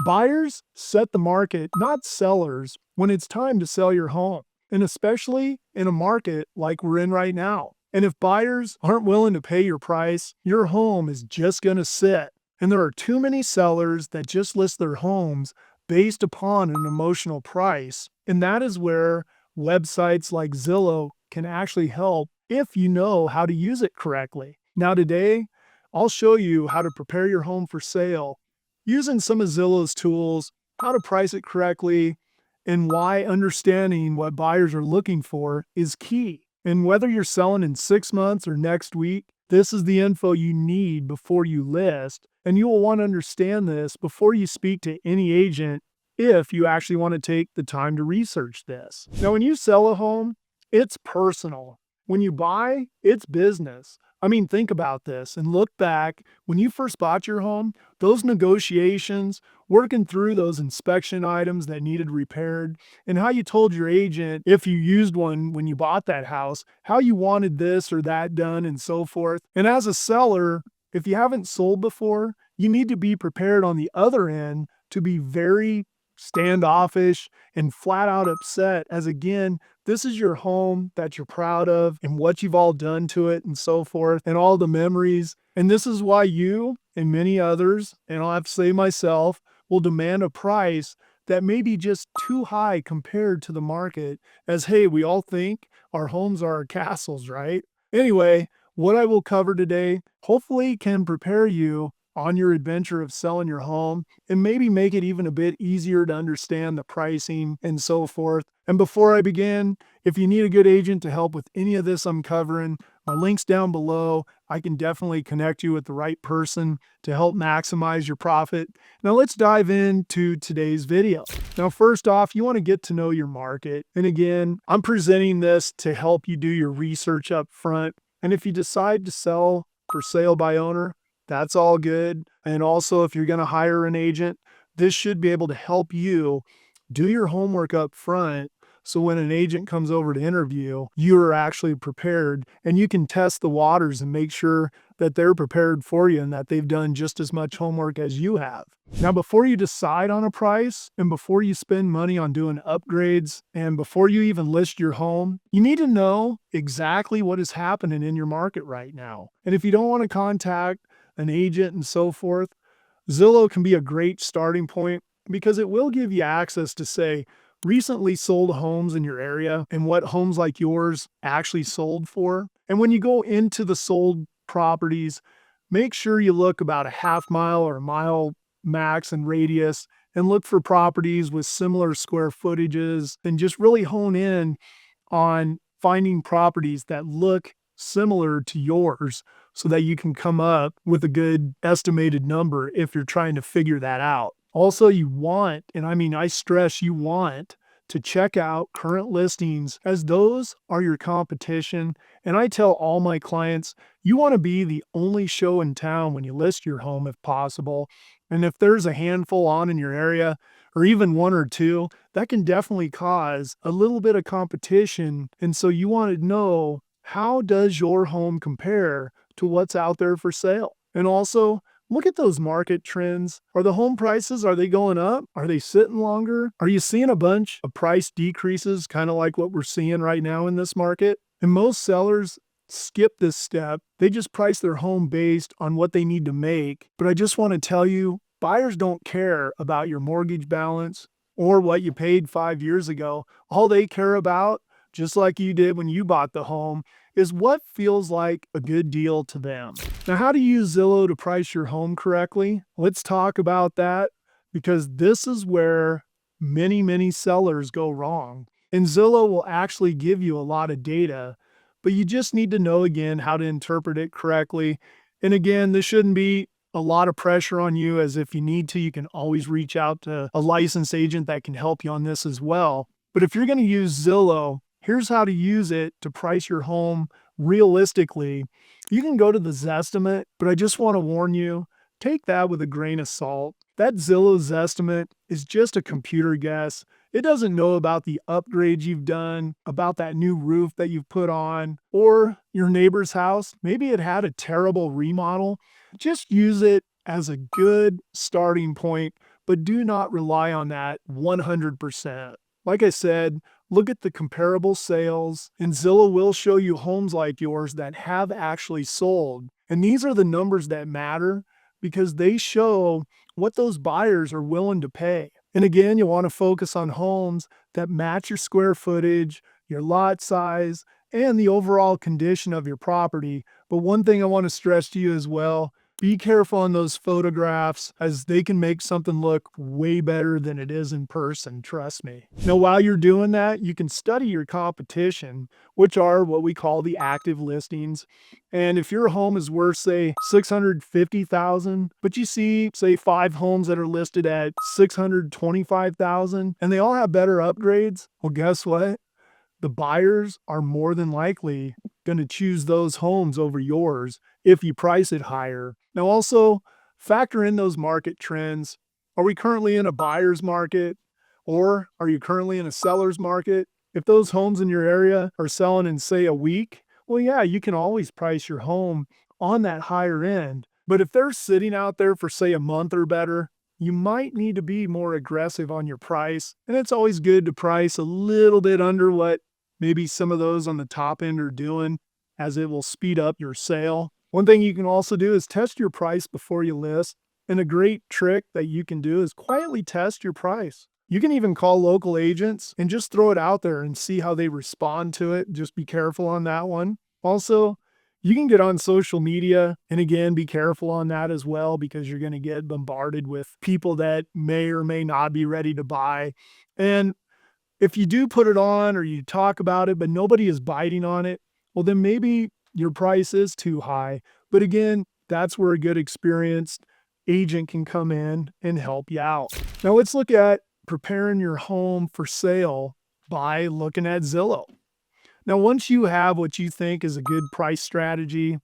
Buyers set the market, not sellers, when it's time to sell your home, and especially in a market like we're in right now. And if buyers aren't willing to pay your price, your home is just going to sit. And there are too many sellers that just list their homes based upon an emotional price. And that is where websites like Zillow can actually help if you know how to use it correctly. Now, today, I'll show you how to prepare your home for sale using some of Zillow's tools, how to price it correctly, and why understanding what buyers are looking for is key. And whether you're selling in 6 months or next week, this is the info you need before you list, and you will want to understand this before you speak to any agent if you actually want to take the time to research this. Now, when you sell a home, it's personal. When you buy, it's business. I mean, think about this and look back when you first bought your home, those negotiations, working through those inspection items that needed repaired, and how you told your agent, if you used one when you bought that house, how you wanted this or that done and so forth. And as a seller, if you haven't sold before, you need to be prepared on the other end to be very standoffish and flat out upset, as again, this is your home that you're proud of and what you've all done to it and so forth and all the memories. And this is why you and many others, and I'll have to say myself, will demand a price that may be just too high compared to the market, as hey, we all think our homes are our castles, right? Anyway, what I will cover today hopefully can prepare you on your adventure of selling your home and maybe make it even a bit easier to understand the pricing and so forth. And before I begin, if you need a good agent to help with any of this I'm covering, my link's down below. I can definitely connect you with the right person to help maximize your profit. Now let's dive into today's video. Now, first off, you want to get to know your market. And again, I'm presenting this to help you do your research up front. And if you decide to sell for sale by owner, that's all good. And also, if you're going to hire an agent, this should be able to help you do your homework up front. So when an agent comes over to interview, you are actually prepared and you can test the waters and make sure that they're prepared for you and that they've done just as much homework as you have. Now, before you decide on a price and before you spend money on doing upgrades and before you even list your home, you need to know exactly what is happening in your market right now. And if you don't want to contact an agent and so forth, Zillow can be a great starting point because it will give you access to say recently sold homes in your area and what homes like yours actually sold for. And when you go into the sold properties, make sure you look about a half mile or a mile max in radius and look for properties with similar square footages and just really hone in on finding properties that look similar to yours so that you can come up with a good estimated number if you're trying to figure that out. Also, you want, and I mean, I stress you want to check out current listings as those are your competition. And I tell all my clients, you want to be the only show in town when you list your home if possible. And if there's a handful on in your area, or even one or two, that can definitely cause a little bit of competition. And so you want to know, how does your home compare to what's out there for sale? And also, look at those market trends. Are the home prices, are they going up? Are they sitting longer? Are you seeing a bunch of price decreases, kind of like what we're seeing right now in this market? And most sellers skip this step. They just price their home based on what they need to make. But I just want to tell you, buyers don't care about your mortgage balance or what you paid 5 years ago. All they care about, just like you did when you bought the home, is what feels like a good deal to them. Now, how to use Zillow to price your home correctly? Let's talk about that because this is where many sellers go wrong. And Zillow will actually give you a lot of data, but you just need to know again how to interpret it correctly. And again, this shouldn't be a lot of pressure on you, as if you need to, you can always reach out to a licensed agent that can help you on this as well. But if you're going to use Zillow, here's how to use it to price your home realistically. You can go to the Zestimate, but I just want to warn you, take that with a grain of salt. That Zillow Zestimate is just a computer guess. It doesn't know about the upgrades you've done, about that new roof that you've put on, or your neighbor's house. Maybe it had a terrible remodel. Just use it as a good starting point but do not rely on that 100%. Like I said, look at the comparable sales, and Zillow will show you homes like yours that have actually sold. And these are the numbers that matter because they show what those buyers are willing to pay. And again, you want to focus on homes that match your square footage, your lot size, and the overall condition of your property. But one thing I want to stress to you as well, be careful on those photographs as they can make something look way better than it is in person, trust me. Now, while you're doing that, you can study your competition, which are what we call the active listings. And if your home is worth, say, 650,000, but you see, say, 5 homes that are listed at 625,000 and they all have better upgrades, well, guess what? The buyers are more than likely going to choose those homes over yours if you price it higher. Now, also factor in those market trends. Are we currently in a buyer's market or are you currently in a seller's market? If those homes in your area are selling in, say, a week, well, yeah, you can always price your home on that higher end. But if they're sitting out there for, say, a month or better, you might need to be more aggressive on your price. And it's always good to price a little bit under what maybe some of those on the top end are doing, as it will speed up your sale. One thing you can also do is test your price before you list. And a great trick that you can do is quietly test your price. You can even call local agents and just throw it out there and see how they respond to it. Just be careful on that one. Also, you can get on social media, and again, be careful on that as well because you're going to get bombarded with people that may or may not be ready to buy. And if you do put it on or you talk about it, but nobody is biting on it, well, then maybe your price is too high. But again, that's where a good experienced agent can come in and help you out. Now, let's look at preparing your home for sale by looking at Zillow. Now, once you have what you think is a good price strategy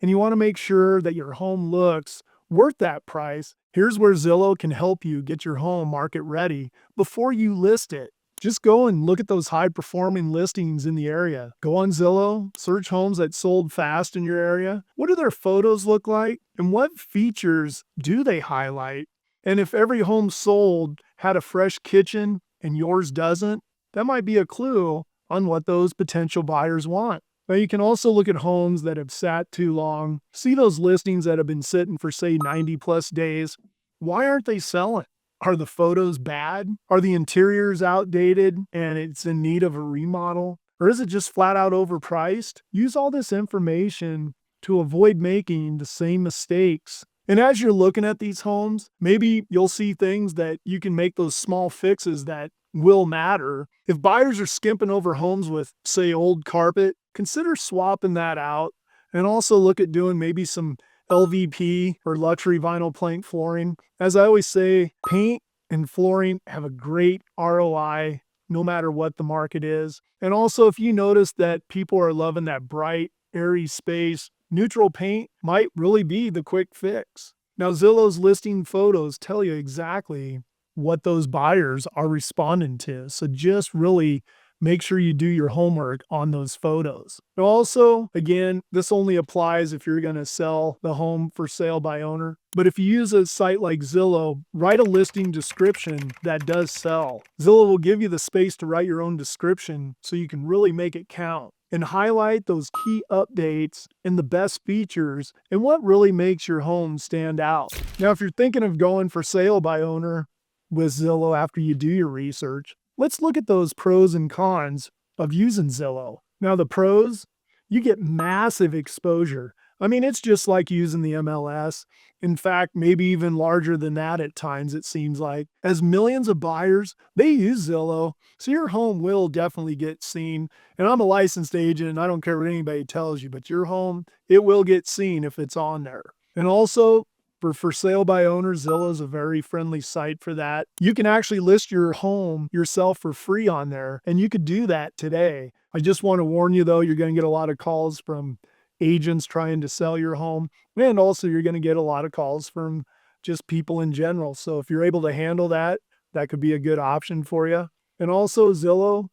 and you want to make sure that your home looks worth that price, here's where Zillow can help you get your home market ready before you list it. Just go and look at those high performing listings in the area. Go on Zillow, search homes that sold fast in your area. What do their photos look like? And what features do they highlight? And if every home sold had a fresh kitchen and yours doesn't, that might be a clue on what those potential buyers want. Now, you can also look at homes that have sat too long. See those listings that have been sitting for, say, 90 plus days. Why aren't they selling? Are the photos bad? Are the interiors outdated and it's in need of a remodel? Or is it just flat out overpriced? Use all this information to avoid making the same mistakes. And as you're looking at these homes, maybe you'll see things that you can make those small fixes that will matter. If buyers are skimping over homes with, say, old carpet, consider swapping that out. And also look at doing maybe some LVP or luxury vinyl plank flooring. As I always say, paint and flooring have a great ROI no matter what the market is. And also, if you notice that people are loving that bright, airy space, neutral paint might really be the quick fix. Now, Zillow's listing photos tell you exactly what those buyers are responding to. So just really make sure you do your homework on those photos. Now also, again, this only applies if you're going to sell the home for sale by owner. But if you use a site like Zillow, write a listing description that does sell. Zillow will give you the space to write your own description so you can really make it count and highlight those key updates and the best features and what really makes your home stand out. Now, if you're thinking of going for sale by owner with Zillow after you do your research, let's look at those pros and cons of using Zillow. Now, the pros, you get massive exposure. I mean, it's just like using the MLS. In fact, maybe even larger than that at times, it seems like. As millions of buyers, they use Zillow, so your home will definitely get seen. And I'm a licensed agent, and I don't care what anybody tells you, but your home, it will get seen if it's on there. And also, for sale by owner, Zillow is a very friendly site for that. You can actually list your home yourself for free on there, and you could do that today. I just want to warn you, though, you're going to get a lot of calls from agents trying to sell your home, and also you're going to get a lot of calls from just people in general. So if you're able to handle that, that could be a good option for you. And also Zillow,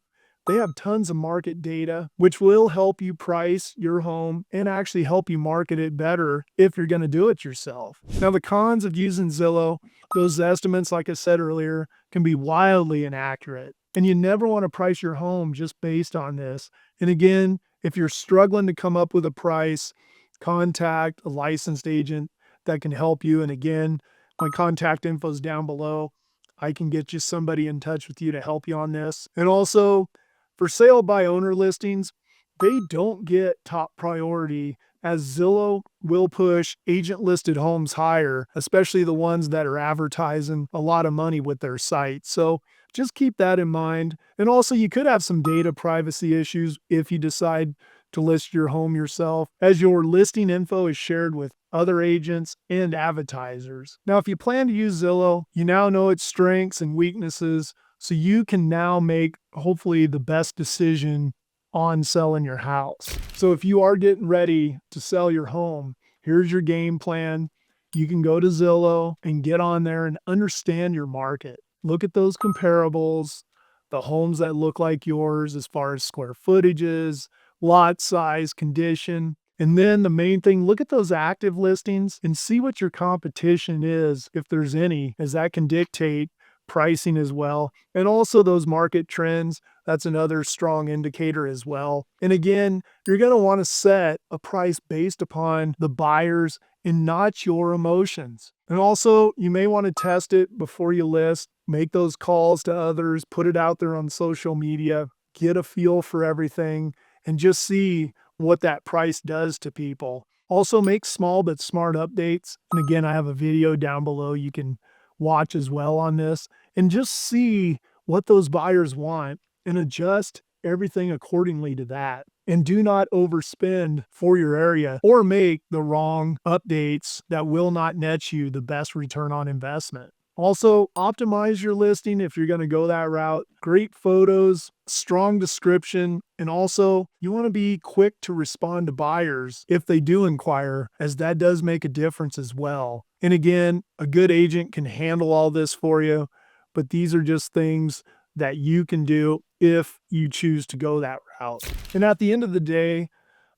They have tons of market data, which will help you price your home and actually help you market it better if you're going to do it yourself. Now, the cons of using Zillow, those estimates, like I said earlier, can be wildly inaccurate. And you never want to price your home just based on this. And again, if you're struggling to come up with a price, contact a licensed agent that can help you. And again, my contact info is down below. I can get you somebody in touch with you to help you on this. And also, for sale by owner listings, they don't get top priority as Zillow will push agent listed homes higher, especially the ones that are advertising a lot of money with their site. So just keep that in mind. And also, you could have some data privacy issues if you decide to list your home yourself, as your listing info is shared with other agents and advertisers. Now, if you plan to use Zillow, you now know its strengths and weaknesses, so you can now make hopefully the best decision on selling your house. So if you are getting ready to sell your home, here's your game plan. You can go to Zillow and get on there and understand your market. Look at those comparables, the homes that look like yours as far as square footages, lot size, condition. And then the main thing, look at those active listings and see what your competition is, if there's any, as that can dictate pricing as well. And also those market trends, that's another strong indicator as well. And again, you're going to want to set a price based upon the buyers and not your emotions. And also, you may want to test it before you list, make those calls to others, put it out there on social media, get a feel for everything, and just see what that price does to people. Also, make small but smart updates. And again, I have a video down below you can watch as well on this, and just see what those buyers want and adjust everything accordingly to that. And do not overspend for your area or make the wrong updates that will not net you the best return on investment. Also, optimize your listing if you're going to go that route. Great photos, strong description, and also you want to be quick to respond to buyers if they do inquire, as that does make a difference as well. And again, a good agent can handle all this for you, but these are just things that you can do if you choose to go that route. And at the end of the day,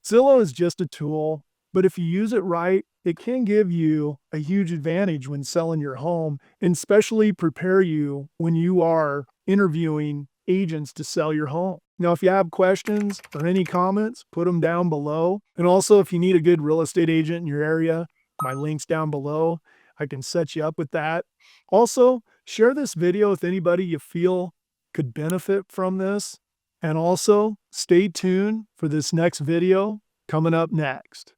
Zillow is just a tool, but if you use it right, it can give you a huge advantage when selling your home, and especially prepare you when you are interviewing agents to sell your home. Now, if you have questions or any comments, put them down below. And also, if you need a good real estate agent in your area, my link's down below. I can set you up with that. Also, share this video with anybody you feel could benefit from this. And also, stay tuned for this next video coming up next.